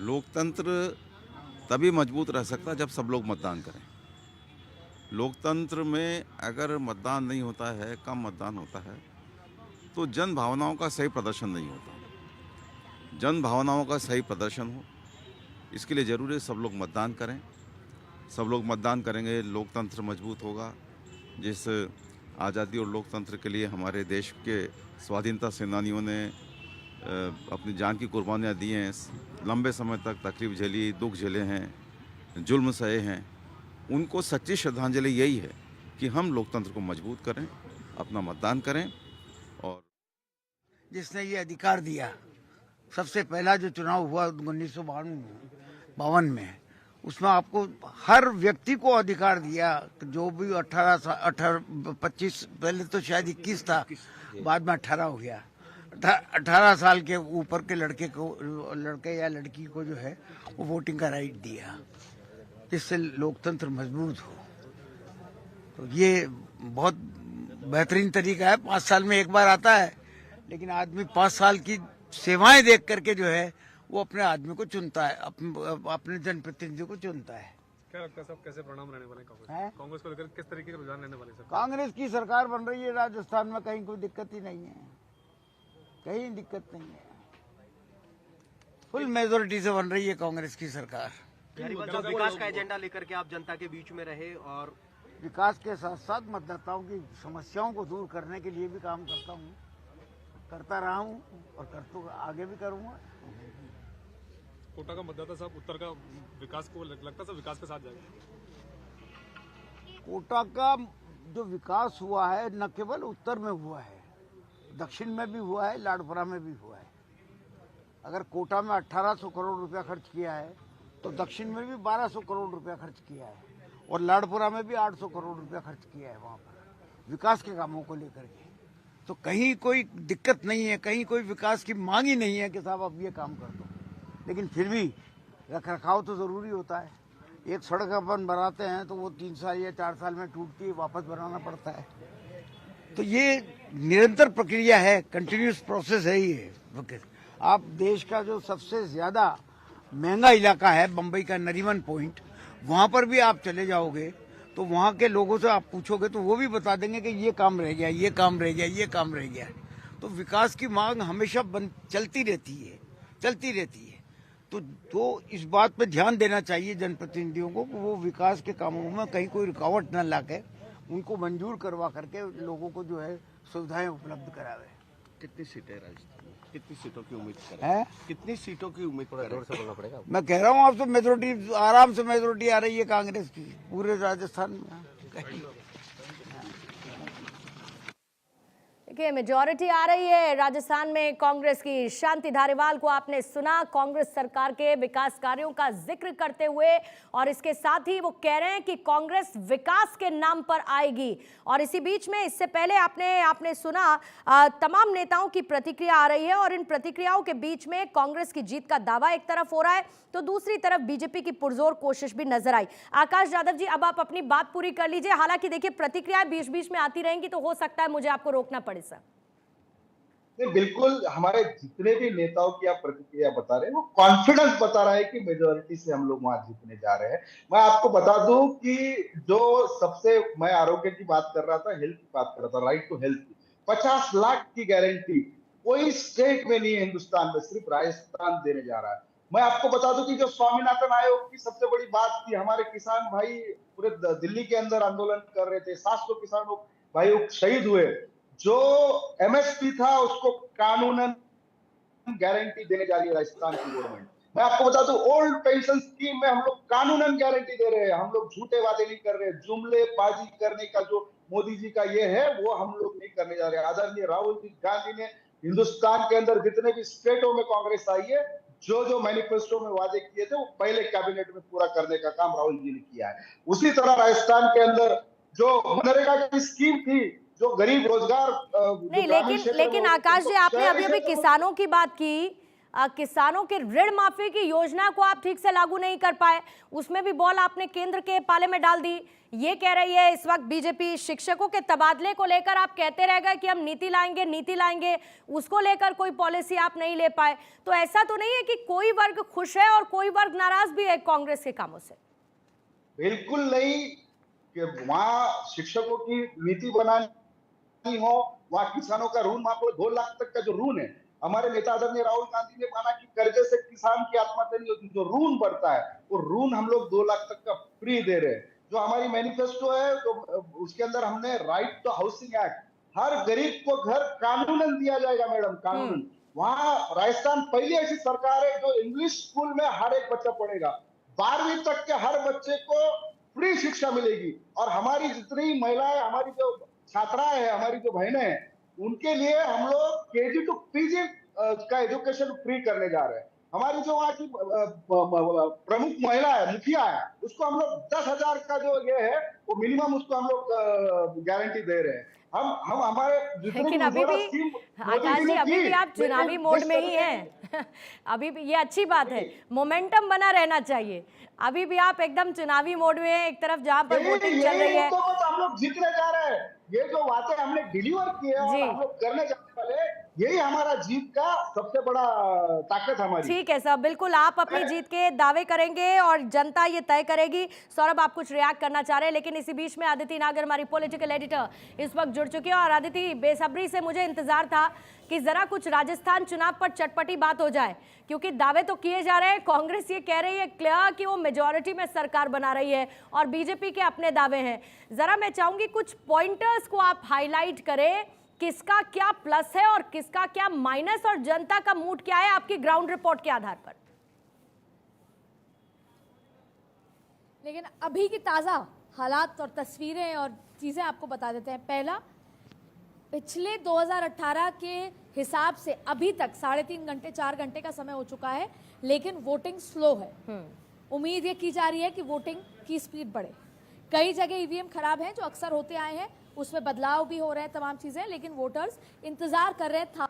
लोकतंत्र तभी मजबूत रह सकता है जब सब लोग मतदान करें। लोकतंत्र में अगर मतदान नहीं होता है, कम मतदान होता है, तो जन भावनाओं का सही प्रदर्शन नहीं होता। जन भावनाओं का सही प्रदर्शन हो, इसके लिए ज़रूरी है सब लोग मतदान करें। सब लोग मतदान करेंगे, लोकतंत्र मजबूत होगा। जिस आज़ादी और लोकतंत्र के लिए हमारे देश के स्वाधीनता सेनानियों ने अपनी जान की कुर्बानियाँ दी हैं, लंबे समय तक तकलीफ झेली, दुख झेले हैं, जुल्म सहे हैं, उनको सच्ची श्रद्धांजलि यही है कि हम लोकतंत्र को मजबूत करें, अपना मतदान करें। और जिसने ये अधिकार दिया, सबसे पहला जो चुनाव हुआ 1952 में, उसमें आपको हर व्यक्ति को अधिकार दिया कि जो भी 25 पहले तो शायद 21 था, बाद में 18 हो गया। 18 साल के ऊपर के लड़के या लड़की को जो है वो वोटिंग का राइट दिया, जिससे लोकतंत्र मजबूत हो। तो ये बहुत बेहतरीन तरीका है। 5 साल में एक बार आता है, लेकिन आदमी 5 साल की सेवाएं देख करके जो है वो अपने आदमी को चुनता है, अपने जनप्रतिनिधि को चुनता है। क्या लगता है सब कैसे परिणाम रहने वाले कांग्रेस को लेकर किस तरीके का रुझान रहने वाले? कांग्रेस की सरकार बन रही है राजस्थान में, कहीं कोई दिक्कत ही नहीं है, कहीं दिक्कत नहीं है। फुल मेजोरिटी से बन रही है कांग्रेस की सरकार। विकास का एजेंडा लेकर के आप जनता के बीच में रहे और विकास के साथ साथ मतदाताओं की समस्याओं को दूर करने के लिए भी काम करता रहा हूँ और आगे भी करूँगा। कोटा का मतदाता साहब उत्तर का विकास को लगता है विकास के साथ जाएगा। कोटा का जो विकास हुआ है न केवल उत्तर में हुआ है, दक्षिण में भी हुआ है, लाडपुरा में भी हुआ है। अगर कोटा में 1800 करोड़ रुपया खर्च किया है तो दक्षिण में भी 1200 करोड़ रुपया खर्च किया है और लाडपुरा में भी 800 करोड़ रुपया खर्च किया है वहाँ पर विकास के कामों को लेकर के। तो कहीं कोई दिक्कत नहीं है, कहीं कोई विकास की मांग ही नहीं है कि साहब अब ये काम कर दो। लेकिन फिर भी रखरखाव तो ज़रूरी होता है। एक सड़क अपन बनाते हैं तो वो 3 साल या 4 साल में टूटती है, वापस बनाना पड़ता है। तो ये निरंतर प्रक्रिया है, कंटिन्यूस प्रोसेस है ये। आप देश का जो सबसे ज़्यादा महंगा इलाका है बम्बई का नरीमन पॉइंट, वहाँ पर भी आप चले जाओगे तो वहाँ के लोगों से आप पूछोगे तो वो भी बता देंगे कि ये काम रह गया, ये काम रह गया, ये काम रह गया। तो विकास की मांग हमेशा चलती रहती है। तो इस बात पे ध्यान देना चाहिए जनप्रतिनिधियों को कि वो विकास के कामों में कहीं कोई रुकावट न लाके उनको मंजूर करवा करके लोगों को जो है सुविधाएं उपलब्ध करावे। कितनी सीटें राजस्थान में, कितनी सीटों की उम्मीद करें? है कितनी सीटों की उम्मीद करें? मैं कह रहा हूँ आपसे मेजोरिटी, आराम से मेजोरिटी आ रही है कांग्रेस की पूरे राजस्थान में। देखिए, मेजॉरिटी आ रही है राजस्थान में कांग्रेस की। शांति धारीवाल को आपने सुना कांग्रेस सरकार के विकास कार्यों का जिक्र करते हुए, और इसके साथ ही वो कह रहे हैं कि कांग्रेस विकास के नाम पर आएगी। और इसी बीच में इससे पहले आपने सुना तमाम नेताओं की प्रतिक्रिया आ रही है, और इन प्रतिक्रियाओं के बीच में कांग्रेस की जीत का दावा एक तरफ हो रहा है तो दूसरी तरफ बीजेपी की पुरजोर कोशिश भी नजर आई। आकाश यादव जी, अब आप अपनी बात पूरी कर लीजिए। हालांकि देखिए, प्रतिक्रियाएं बीच बीच में आती रहेंगी तो हो सकता है मुझे आपको रोकना पड़े सर। बिल्कुल, हमारे जितने भी नेताओं की आप प्रतिक्रिया बता रहे हैं वो कॉन्फिडेंस बता रहा है कि मेजोरिटी से हम लोग वहां जीतने जा रहे हैं। मैं आपको बता दूं कि जो सबसे, मैं आरोग्य की बात कर रहा था, हेल्थ की बात कर रहा था, राइट टू हेल्थ की 50 लाख की गारंटी कोई स्टेट में नहीं है हिंदुस्तान में, सिर्फ राजस्थान देने जा रहा है। मैं आपको बता दूं कि जो स्वामीनाथन आयोग की सबसे बड़ी बात थी, हमारे किसान भाई पूरे दिल्ली के अंदर आंदोलन कर रहे थे, 700 किसान भाई शहीद हुए। जो एमएसपी था उसको कानूनन गारंटी देने जा रही है राजस्थान की गवर्नमेंट। मैं आपको बता दूं, ओल्ड पेंशन स्कीम में हम लोग कानूनन गारंटी दे रहे हैं। हम लोग झूठे वादे नहीं कर रहे, जुमलेबाजी करने का जो मोदी जी का ये है वो हम लोग नहीं करने जा रहे। आदरणीय राहुल जी गांधी ने हिंदुस्तान के अंदर जितने भी स्टेटों में कांग्रेस आई है, जो मैनिफेस्टो में वादे किए थे वो पहले कैबिनेट में पूरा करने का काम राहुल जी ने किया है। उसी तरह राजस्थान के अंदर जो मनरेगा की स्कीम थी, जो गरीब रोजगार नहीं, लेकिन आकाश जी, आपने अभी किसानों की बात की, किसानों के ऋण माफी की योजना को आप ठीक से लागू नहीं कर पाए, उसमें भी बॉल आपने केंद्र के पाले में डाल दी। ये कह रही है इस वक्त बीजेपी शिक्षकों के तबादले को लेकर आप कहते रह गए कि हम नीति लाएंगे, उसको लेकर कोई पॉलिसी आप नहीं ले पाए। तो ऐसा तो नहीं है कि कोई वर्ग खुश है और कोई वर्ग नाराज भी है कांग्रेस के कामों से? बिल्कुल नहीं कि वहां शिक्षकों की नीति बनानी हो, वहां किसानों का ऋण माफ हो। 2 लाख तक का जो ऋण है, हमारे नेता आदरणीय राहुल गांधी ने माना कि कर्जे से किसान की आत्महत्या नहीं होती, जो ऋण बढ़ता है वो ऋण हम लोग 2 लाख तक का फ्री दे रहे हैं। जो हमारी मैनिफेस्टो है तो उसके अंदर हमने राइट टू हाउसिंग एक्ट, हर गरीब को घर कानूनन दिया जाएगा मैडम, कानूनन। वहां राजस्थान पहली ऐसी सरकार है जो इंग्लिश स्कूल में हर एक बच्चा पढ़ेगा, 12वीं तक के हर बच्चे को फ्री शिक्षा मिलेगी। और हमारी जितनी महिलाएं, हमारी जो छात्राएं हैं, हमारी जो बहनें हैं, उनके लिए हम लोग केजी टू पीजी का एजुकेशन फ्री करने जा रहे हैं। हमारी जो वहाँ की प्रमुख महिला है, मुखिया है, उसको हम लोग 10,000 का जो ये है वो मिनिमम उसको हम लोग गारंटी दे रहे हैं। हम हमारे लेकिन अभी भी आकाश जी, अभी भी आप चुनावी मोड में ही हैं। अभी भी ये अच्छी बात है, मोमेंटम बना रहना चाहिए। अभी भी आप एकदम चुनावी मोड में हैं, एक तरफ जहां पर वोटिंग चल रही है। तो हम लोग जीतने जा रहे हैं। ये जो बातें हमने डिलीवर की है और हम लोग करने जाने वाले, यही हमारा जीत का सबसे बड़ा ताकत हमारी। ठीक है सर, बिल्कुल आप अपनी जीत के दावे करेंगे और जनता ये तय करेगी। सौरभ, आप कुछ रिएक्ट करना चाह रहे हैं, लेकिन इसी बीच में अदिति नागर हमारी पॉलिटिकल एडिटर इस वक्त जुड़ चुकी है। और अदिति, बेसब्री से मुझे इंतजार था कि जरा कुछ राजस्थान चुनाव पर चटपटी बात हो जाए, क्योंकि दावे तो किए जा रहे हैं, कांग्रेस ये कह रही है क्लियर कि वो मेजॉरिटी में सरकार बना रही है और बीजेपी के अपने दावे हैं। जरा मैं चाहूंगी कुछ पॉइंटर्स को आप हाईलाइट करें, किसका क्या प्लस है और किसका क्या माइनस, और जनता का मूड क्या है आपकी ग्राउंड रिपोर्ट के आधार पर। लेकिन अभी की ताज़ा हालात और तस्वीरें और चीज़ें आपको बता देते हैं। पहला, पिछले 2018 के हिसाब से अभी तक 3.5 घंटे 4 घंटे का समय हो चुका है, लेकिन वोटिंग स्लो है। उम्मीद ये की जा रही है कि वोटिंग की स्पीड बढ़े। कई जगह ईवीएम खराब हैं, जो अक्सर होते आए हैं, उसमें बदलाव भी हो रहे हैं, तमाम चीजें, लेकिन वोटर्स इंतजार कर रहे था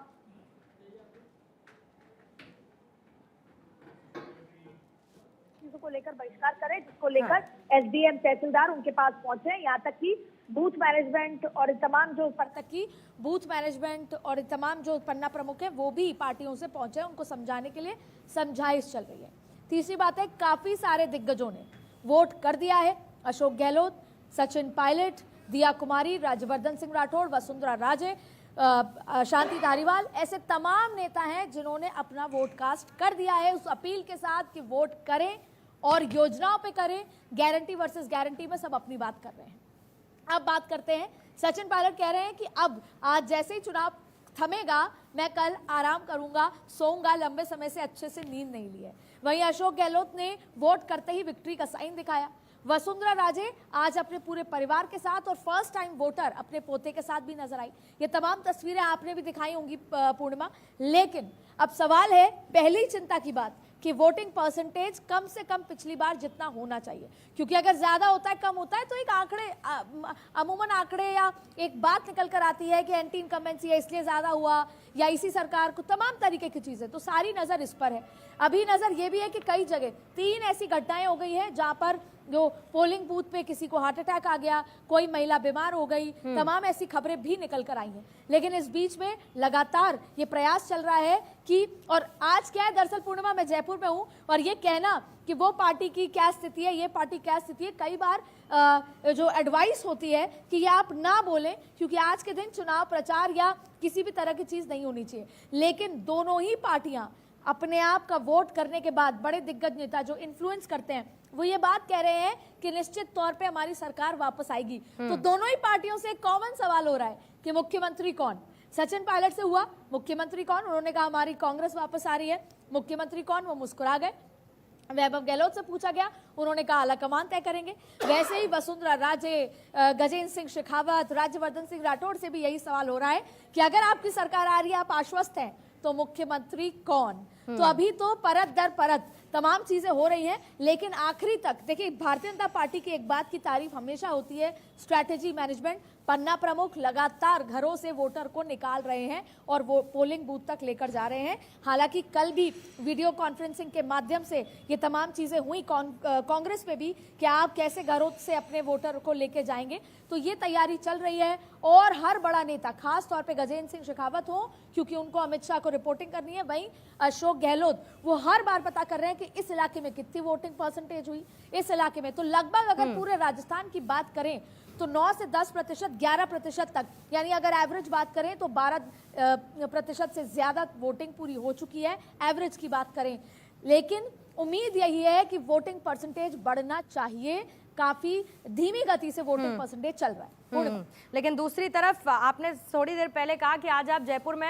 को लेकर बहिष्कार करे, जिसको लेकर एसडीएम तहसीलदार उनके पास पहुंचे। यहाँ तक कि बूथ मैनेजमेंट और तमाम जो पन्ना प्रमुख हैं वो भी पार्टियों से पहुंचे, उनको समझाने के लिए समझाइश चल रही है। तीसरी बात है, काफी सारे दिग्गजों ने वोट कर दिया है। अशोक गहलोत, सचिन पायलट, दिया कुमारी, राज्यवर्धन सिंह राठौड़, वसुंधरा राजे, शांति धारीवाल, ऐसे तमाम नेता हैं जिन्होंने अपना वोट कास्ट कर दिया है, उस अपील के साथ कि वोट करें और योजनाओं पे करें। गारंटी वर्सेस गारंटी में सब अपनी बात कर रहे हैं। अब बात करते हैं, सचिन पायलट कह रहे हैं कि अब आज जैसे ही चुनाव थमेगा मैं कल आराम करूंगा, सोऊंगा, लंबे समय से अच्छे से नींद नहीं ली है। वहीं अशोक गहलोत ने वोट करते ही विक्ट्री का साइन दिखाया। वसुंधरा राजे आज अपने पूरे परिवार के साथ और फर्स्ट टाइम वोटर अपने पोते के साथ भी नजर आई। ये तमाम तस्वीरें आपने भी दिखाई होंगी पूर्णिमा। लेकिन अब सवाल है, पहली चिंता की बात कि वोटिंग परसेंटेज कम से कम पिछली बार जितना होना चाहिए, क्योंकि अगर ज्यादा होता है कम होता है तो एक आंकड़े अमूमन आंकड़े या एक बात निकल कर आती है कि एंटी इनकम्बेंसी है इसलिए ज्यादा हुआ, या इसी सरकार को, तमाम तरीके की चीजें। तो सारी नजर इस पर है। अभी नजर ये भी है कि कई जगह 3 ऐसी घटनाएं हो गई है जहां पर जो पोलिंग बूथ पे किसी को हार्ट अटैक आ गया, कोई महिला बीमार हो गई, तमाम ऐसी खबरें भी निकल कर आई हैं। लेकिन इस बीच में लगातार ये प्रयास चल रहा है कि, और आज क्या है दरअसल पूर्णिमा, मैं जयपुर में हूं और ये कहना कि वो पार्टी की क्या स्थिति है, ये पार्टी क्या स्थिति है, कई बार जो एडवाइस होती है कि ये आप ना बोलें, क्योंकि आज के दिन चुनाव प्रचार या किसी भी तरह की चीज नहीं होनी चाहिए। लेकिन दोनों ही पार्टियां अपने आप का वोट करने के बाद, बड़े दिग्गज नेता जो इन्फ्लुएंस करते हैं, वो ये बात कह रहे हैं कि निश्चित तौर पे हमारी सरकार वापस आएगी। तो दोनों ही पार्टियों से एक कॉमन सवाल हो रहा है कि मुख्यमंत्री कौन। सचिन पायलट से हुआ मुख्यमंत्री कौन, उन्होंने कहा हमारी कांग्रेस वापस आ रही है। मुख्यमंत्री कौन, वो मुस्कुरा गए। वैभव गहलोत से पूछा गया, उन्होंने कहा आलाकमान तय करेंगे। वैसे ही वसुंधरा राजे, गजेंद्र सिंह शेखावत, राज्यवर्धन सिंह राठौड़ से भी यही सवाल हो रहा है कि अगर आपकी सरकार आ रही है, आप आश्वस्त हैं, तो मुख्यमंत्री कौन। तो अभी तो परत दर परत तमाम चीजें हो रही हैं, लेकिन आखिरी तक देखिए, भारतीय जनता पार्टी की एक बात की तारीफ हमेशा होती है, स्ट्रैटेजी मैनेजमेंट। पन्ना प्रमुख लगातार घरों से वोटर को निकाल रहे हैं और वो पोलिंग बूथ तक लेकर जा रहे हैं। हालांकि कल भी वीडियो कॉन्फ्रेंसिंग के माध्यम से ये तमाम चीजें हुई कांग्रेस पे भी, कि आप कैसे घरों से अपने वोटर को लेके जाएंगे। तो ये तैयारी चल रही है और हर बड़ा नेता, खास तौर पे गजेंद्र सिंह शेखावत हो, क्योंकि उनको अमित शाह को रिपोर्टिंग करनी है, वहीं अशोक गहलोत वो हर बार पता कर रहे हैं कि इस इलाके में कितनी वोटिंग परसेंटेज हुई इस इलाके में। तो लगभग अगर पूरे राजस्थान की बात करें तो 9 से 10%, 11% तक, यानी अगर एवरेज बात करें तो 12% से ज्यादा वोटिंग पूरी हो चुकी है, एवरेज की बात करें। लेकिन उम्मीद यही है कि वोटिंग परसेंटेज बढ़ना चाहिए। काफी धीमी गति से वोटिंग परसेंटेज चल रहा है। लेकिन दूसरी तरफ आपने थोड़ी देर पहले कहा कि आज आप जयपुर में